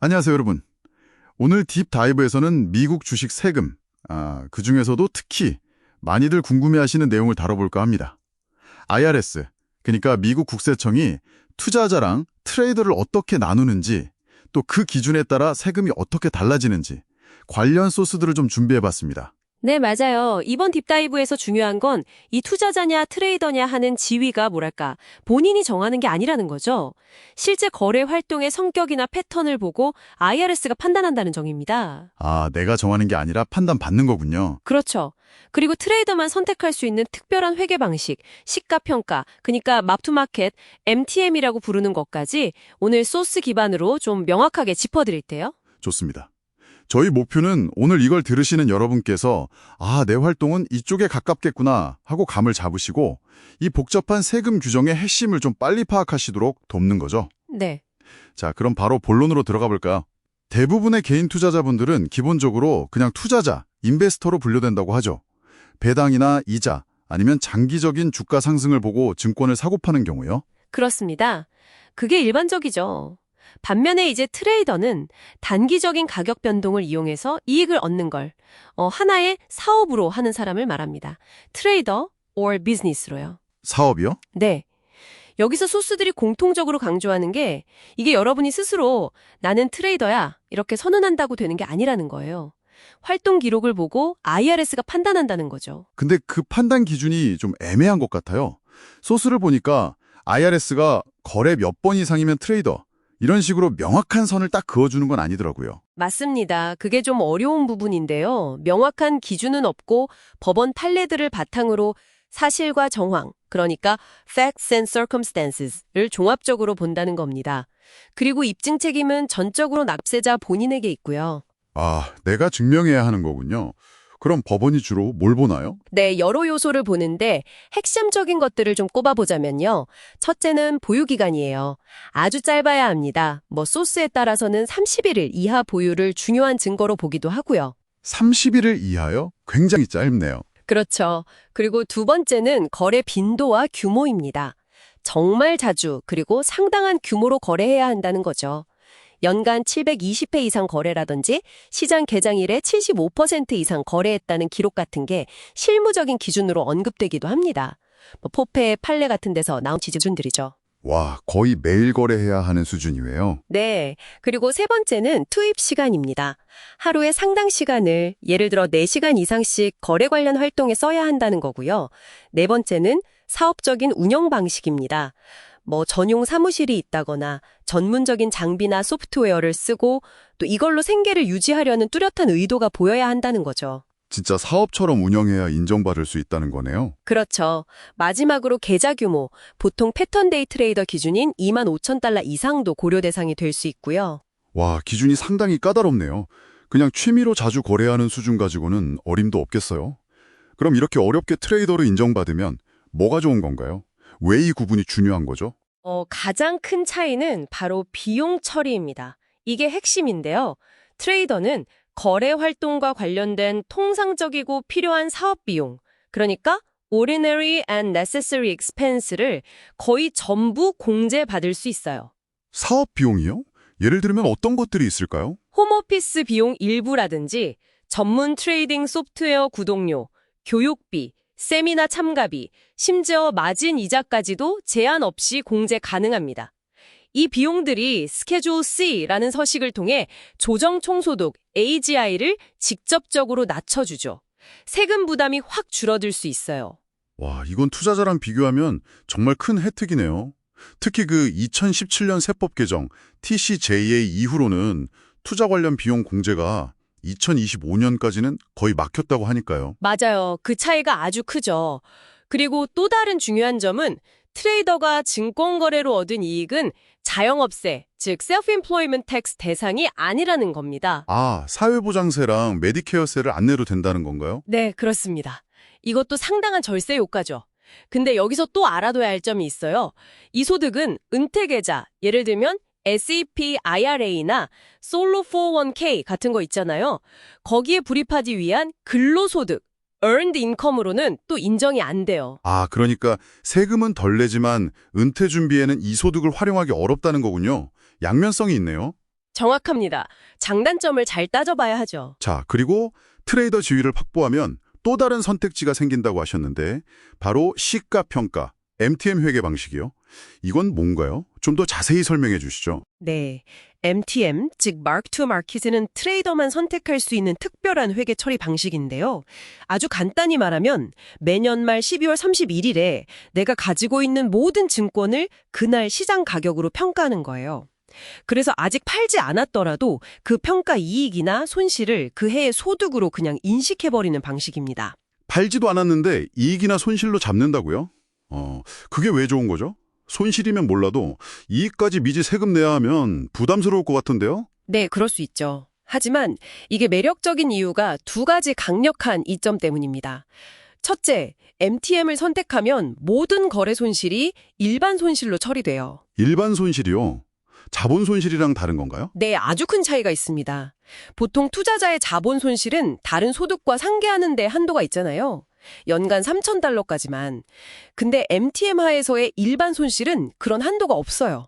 안녕하세요, 여러분. 오늘 딥다이브에서는 미국 주식 세금, 그중에서도 특히 많이들 궁금해하시는 내용을 다뤄볼까 합니다. IRS, 그러니까 미국 국세청이 투자자랑 트레이더를 어떻게 나누는지, 또 그 기준에 따라 세금이 어떻게 달라지는지 관련 소스들을 좀 준비해봤습니다. 네, 맞아요. 이번 딥다이브에서 중요한 건 이 투자자냐 트레이더냐 하는 지위가 뭐랄까, 본인이 정하는 게 아니라는 거죠. 실제 거래 활동의 성격이나 패턴을 보고 IRS가 판단한다는 점입니다. 내가 정하는 게 아니라 판단받는 거군요. 그렇죠. 그리고 트레이더만 선택할 수 있는 특별한 회계 방식, 시가평가, 그러니까 맙투마켓, MTM이라고 부르는 것까지 오늘 소스 기반으로 좀 명확하게 짚어드릴게요. 좋습니다. 저희 목표는 오늘 이걸 들으시는 여러분께서 내 활동은 이쪽에 가깝겠구나 하고 감을 잡으시고 이 복잡한 세금 규정의 핵심을 좀 빨리 파악하시도록 돕는 거죠. 네. 자, 그럼 바로 본론으로 들어가 볼까요? 대부분의 개인 투자자분들은 기본적으로 그냥 투자자, 인베스터로 분류된다고 하죠. 배당이나 이자, 아니면 장기적인 주가 상승을 보고 증권을 사고 파는 경우요. 그렇습니다. 그게 일반적이죠. 반면에 이제 트레이더는 단기적인 가격 변동을 이용해서 이익을 얻는 걸 하나의 사업으로 하는 사람을 말합니다. 트레이더 or business로요. 사업이요? 네. 여기서 소스들이 공통적으로 강조하는 게 이게 여러분이 스스로 나는 트레이더야 이렇게 선언한다고 되는 게 아니라는 거예요. 활동 기록을 보고 IRS가 판단한다는 거죠. 근데 그 판단 기준이 좀 애매한 것 같아요. 소스를 보니까 IRS가 거래 몇 번 이상이면 트레이더, 이런 식으로 명확한 선을 딱 그어주는 건 아니더라고요. 맞습니다. 그게 좀 어려운 부분인데요. 명확한 기준은 없고 법원 판례들을 바탕으로 사실과 정황, 그러니까 facts and circumstances를 종합적으로 본다는 겁니다. 그리고 입증 책임은 전적으로 납세자 본인에게 있고요. 내가 증명해야 하는 거군요. 그럼 법원이 주로 뭘 보나요? 네, 여러 요소를 보는데 핵심적인 것들을 좀 꼽아보자면요. 첫째는 보유기간이에요. 아주 짧아야 합니다. 소스에 따라서는 31일 이하 보유를 중요한 증거로 보기도 하고요. 31일 이하요? 굉장히 짧네요. 그렇죠. 그리고 두 번째는 거래 빈도와 규모입니다. 정말 자주 그리고 상당한 규모로 거래해야 한다는 거죠. 연간 720회 이상 거래라든지 시장 개장일에 75% 이상 거래했다는 기록 같은 게 실무적인 기준으로 언급되기도 합니다. 포페, 판례 같은 데서 나온 기준들이죠. 와, 거의 매일 거래해야 하는 수준이에요. 네. 그리고 세 번째는 투입 시간입니다. 하루에 상당 시간을 예를 들어 4시간 이상씩 거래 관련 활동에 써야 한다는 거고요. 네 번째는 사업적인 운영 방식입니다. 전용 사무실이 있다거나 전문적인 장비나 소프트웨어를 쓰고 또 이걸로 생계를 유지하려는 뚜렷한 의도가 보여야 한다는 거죠. 진짜 사업처럼 운영해야 인정받을 수 있다는 거네요. 그렇죠. 마지막으로 계좌 규모, 보통 패턴데이 트레이더 기준인 25,000달러 이상도 고려 대상이 될 수 있고요. 와, 기준이 상당히 까다롭네요. 그냥 취미로 자주 거래하는 수준 가지고는 어림도 없겠어요. 그럼 이렇게 어렵게 트레이더로 인정받으면 뭐가 좋은 건가요? 왜 이 구분이 중요한 거죠? 가장 큰 차이는 바로 비용 처리입니다. 이게 핵심인데요. 트레이더는 거래 활동과 관련된 통상적이고 필요한 사업 비용, 그러니까 ordinary and necessary expense를 거의 전부 공제받을 수 있어요. 사업 비용이요? 예를 들면 어떤 것들이 있을까요? 홈오피스 비용 일부라든지 전문 트레이딩 소프트웨어 구독료, 교육비, 세미나 참가비, 심지어 마진 이자까지도 제한 없이 공제 가능합니다. 이 비용들이 스케줄 C라는 서식을 통해 조정 총소득 AGI를 직접적으로 낮춰주죠. 세금 부담이 확 줄어들 수 있어요. 와, 이건 투자자랑 비교하면 정말 큰 혜택이네요. 특히 그 2017년 세법 개정 TCJA 이후로는 투자 관련 비용 공제가 2025년까지는 거의 막혔다고 하니까요. 맞아요. 그 차이가 아주 크죠. 그리고 또 다른 중요한 점은 트레이더가 증권거래로 얻은 이익은 자영업세, 즉 self-employment tax 대상이 아니라는 겁니다. 사회보장세랑 메디케어세를 안 내도 된다는 건가요? 네, 그렇습니다. 이것도 상당한 절세 효과죠. 근데 여기서 또 알아둬야 할 점이 있어요. 이 소득은 은퇴계좌, 예를 들면 SEP IRA나 솔로 401k 같은 거 있잖아요. 거기에 불입하기 위한 근로소득, earned income으로는 또 인정이 안 돼요. 그러니까 세금은 덜 내지만 은퇴 준비에는 이 소득을 활용하기 어렵다는 거군요. 양면성이 있네요. 정확합니다. 장단점을 잘 따져봐야 하죠. 자, 그리고 트레이더 지위를 확보하면 또 다른 선택지가 생긴다고 하셨는데 바로 시가평가, MTM 회계 방식이요. 이건 뭔가요? 좀 더 자세히 설명해 주시죠. 네, MTM, 즉 Mark to Market은 트레이더만 선택할 수 있는 특별한 회계 처리 방식인데요. 아주 간단히 말하면 매년 말 12월 31일에 내가 가지고 있는 모든 증권을 그날 시장 가격으로 평가하는 거예요. 그래서 아직 팔지 않았더라도 그 평가 이익이나 손실을 그 해의 소득으로 그냥 인식해버리는 방식입니다. 팔지도 않았는데 이익이나 손실로 잡는다고요? 그게 왜 좋은 거죠? 손실이면 몰라도 이익까지 미리 세금 내야 하면 부담스러울 것 같은데요? 네, 그럴 수 있죠. 하지만 이게 매력적인 이유가 두 가지 강력한 이점 때문입니다. 첫째, MTM을 선택하면 모든 거래 손실이 일반 손실로 처리돼요. 일반 손실이요? 자본 손실이랑 다른 건가요? 네, 아주 큰 차이가 있습니다. 보통 투자자의 자본 손실은 다른 소득과 상계하는 데 한도가 있잖아요. 연간 3,000달러까지만. 근데 MTM 하에서의 일반 손실은 그런 한도가 없어요.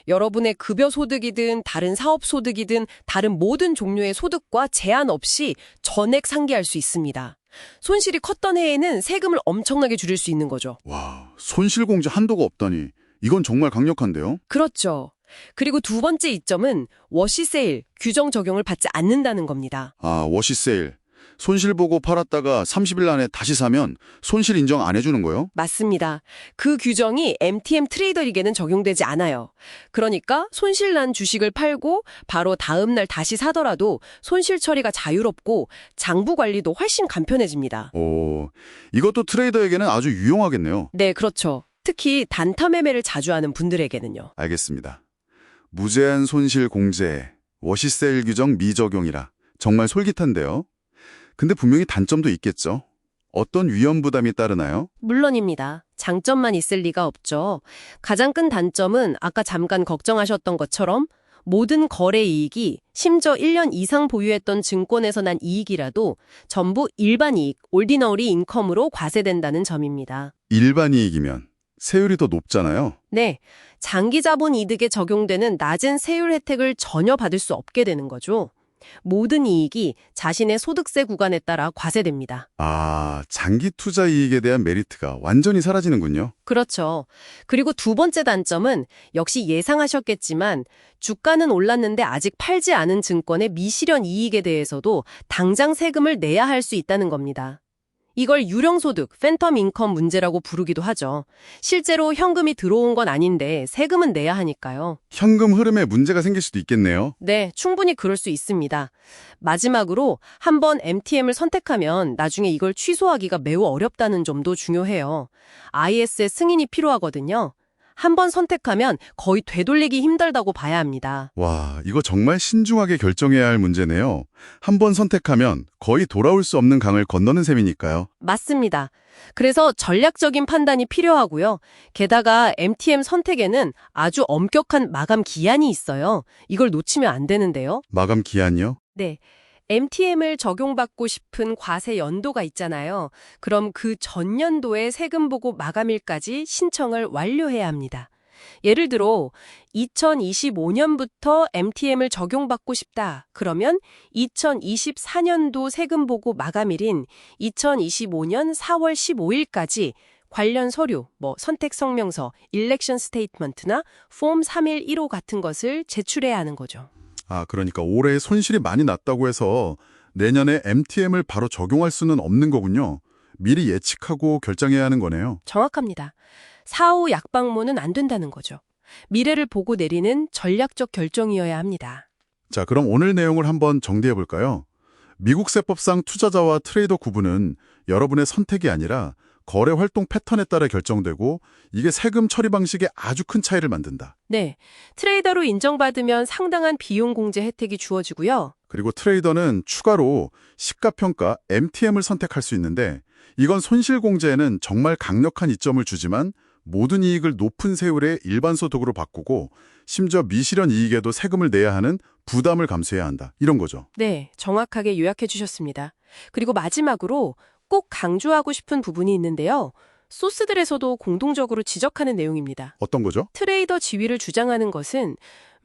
여러분의 급여 소득이든 다른 사업 소득이든 다른 모든 종류의 소득과 제한 없이 전액 상계할 수 있습니다. 손실이 컸던 해에는 세금을 엄청나게 줄일 수 있는 거죠. 와, 손실 공제 한도가 없다니. 이건 정말 강력한데요? 그렇죠. 그리고 두 번째 이점은 워시세일, 규정 적용을 받지 않는다는 겁니다. 아, 워시세일. 손실 보고 팔았다가 30일 안에 다시 사면 손실 인정 안 해주는 거요? 맞습니다. 그 규정이 MTM 트레이더에게는 적용되지 않아요. 그러니까 손실난 주식을 팔고 바로 다음 날 다시 사더라도 손실 처리가 자유롭고 장부 관리도 훨씬 간편해집니다. 이것도 트레이더에게는 아주 유용하겠네요. 네, 그렇죠. 특히 단타 매매를 자주 하는 분들에게는요. 알겠습니다. 무제한 손실 공제, 워시세일 규정 미적용이라 정말 솔깃한데요. 근데 분명히 단점도 있겠죠. 어떤 위험 부담이 따르나요? 물론입니다. 장점만 있을 리가 없죠. 가장 큰 단점은 아까 잠깐 걱정하셨던 것처럼 모든 거래 이익이 심지어 1년 이상 보유했던 증권에서 난 이익이라도 전부 일반 이익, 올디너리 인컴으로 과세된다는 점입니다. 일반 이익이면 세율이 더 높잖아요. 네, 장기 자본 이득에 적용되는 낮은 세율 혜택을 전혀 받을 수 없게 되는 거죠. 모든 이익이 자신의 소득세 구간에 따라 과세됩니다. 아, 장기 투자 이익에 대한 메리트가 완전히 사라지는군요. 그렇죠. 그리고 두 번째 단점은 역시 예상하셨겠지만 주가는 올랐는데 아직 팔지 않은 증권의 미실현 이익에 대해서도 당장 세금을 내야 할 수 있다는 겁니다. 이걸 유령소득, 팬텀 인컴 문제라고 부르기도 하죠. 실제로 현금이 들어온 건 아닌데 세금은 내야 하니까요. 현금 흐름에 문제가 생길 수도 있겠네요. 네, 충분히 그럴 수 있습니다. 마지막으로 한번 MTM을 선택하면 나중에 이걸 취소하기가 매우 어렵다는 점도 중요해요. IS의 승인이 필요하거든요. 한번 선택하면 거의 되돌리기 힘들다고 봐야 합니다. 와, 이거 정말 신중하게 결정해야 할 문제네요. 한번 선택하면 거의 돌아올 수 없는 강을 건너는 셈이니까요. 맞습니다. 그래서 전략적인 판단이 필요하고요. 게다가 MTM 선택에는 아주 엄격한 마감 기한이 있어요. 이걸 놓치면 안 되는데요. 마감 기한이요? 네. MTM을 적용받고 싶은 과세 연도가 있잖아요. 그럼 그 전년도의 세금 보고 마감일까지 신청을 완료해야 합니다. 예를 들어 2025년부터 MTM을 적용받고 싶다. 그러면 2024년도 세금 보고 마감일인 2025년 4월 15일까지 관련 서류, 선택 성명서, 일렉션 스테이트먼트나 폼 3115 같은 것을 제출해야 하는 거죠. 아, 그러니까 올해 손실이 많이 났다고 해서 내년에 MTM을 바로 적용할 수는 없는 거군요. 미리 예측하고 결정해야 하는 거네요. 정확합니다. 사후 약방문은 안 된다는 거죠. 미래를 보고 내리는 전략적 결정이어야 합니다. 자, 그럼 오늘 내용을 한번 정리해 볼까요? 미국 세법상 투자자와 트레이더 구분은 여러분의 선택이 아니라 거래 활동 패턴에 따라 결정되고 이게 세금 처리 방식에 아주 큰 차이를 만든다. 네, 트레이더로 인정받으면 상당한 비용 공제 혜택이 주어지고요. 그리고 트레이더는 추가로 시가평가 MTM을 선택할 수 있는데 이건 손실 공제에는 정말 강력한 이점을 주지만 모든 이익을 높은 세율의 일반 소득으로 바꾸고 심지어 미실현 이익에도 세금을 내야 하는 부담을 감수해야 한다. 이런 거죠. 네, 정확하게 요약해 주셨습니다. 그리고 마지막으로 꼭 강조하고 싶은 부분이 있는데요. 소스들에서도 공동적으로 지적하는 내용입니다. 어떤 거죠? 트레이더 지위를 주장하는 것은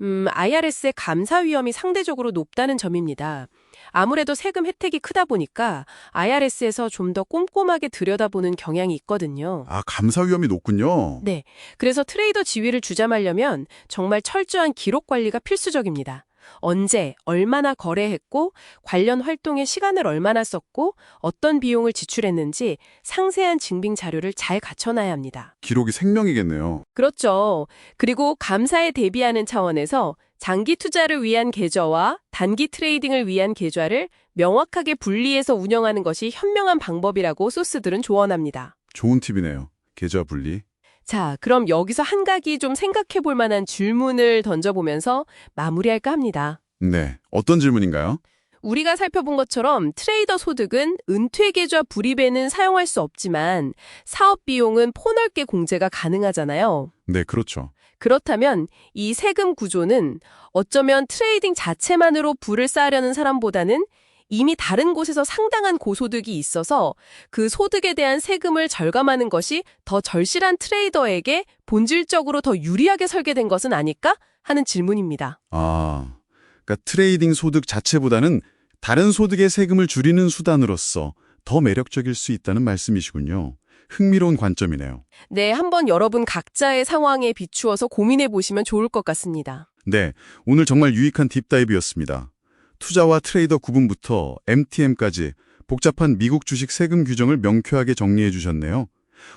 IRS의 감사 위험이 상대적으로 높다는 점입니다. 아무래도 세금 혜택이 크다 보니까 IRS에서 좀 더 꼼꼼하게 들여다보는 경향이 있거든요. 아, 감사 위험이 높군요. 네. 그래서 트레이더 지위를 주장하려면 정말 철저한 기록 관리가 필수적입니다. 언제, 얼마나 거래했고, 관련 활동에 시간을 얼마나 썼고, 어떤 비용을 지출했는지 상세한 증빙 자료를 잘 갖춰놔야 합니다. 기록이 생명이겠네요. 그렇죠. 그리고 감사에 대비하는 차원에서 장기 투자를 위한 계좌와 단기 트레이딩을 위한 계좌를 명확하게 분리해서 운영하는 것이 현명한 방법이라고 소스들은 조언합니다. 좋은 팁이네요. 계좌 분리. 자, 그럼 여기서 한 가지 좀 생각해 볼 만한 질문을 던져보면서 마무리할까 합니다. 네, 어떤 질문인가요? 우리가 살펴본 것처럼 트레이더 소득은 은퇴 계좌 불입에는 사용할 수 없지만 사업 비용은 폭넓게 공제가 가능하잖아요. 네, 그렇죠. 그렇다면 이 세금 구조는 어쩌면 트레이딩 자체만으로 부를 쌓으려는 사람보다는 이미 다른 곳에서 상당한 고소득이 있어서 그 소득에 대한 세금을 절감하는 것이 더 절실한 트레이더에게 본질적으로 더 유리하게 설계된 것은 아닐까 하는 질문입니다. 아, 그러니까 트레이딩 소득 자체보다는 다른 소득의 세금을 줄이는 수단으로서 더 매력적일 수 있다는 말씀이시군요. 흥미로운 관점이네요. 네, 한번 여러분 각자의 상황에 비추어서 고민해 보시면 좋을 것 같습니다. 네, 오늘 정말 유익한 딥다이브였습니다. 투자와 트레이더 구분부터 MTM까지 복잡한 미국 주식 세금 규정을 명쾌하게 정리해 주셨네요.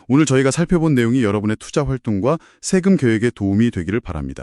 오늘 저희가 살펴본 내용이 여러분의 투자 활동과 세금 계획에 도움이 되기를 바랍니다.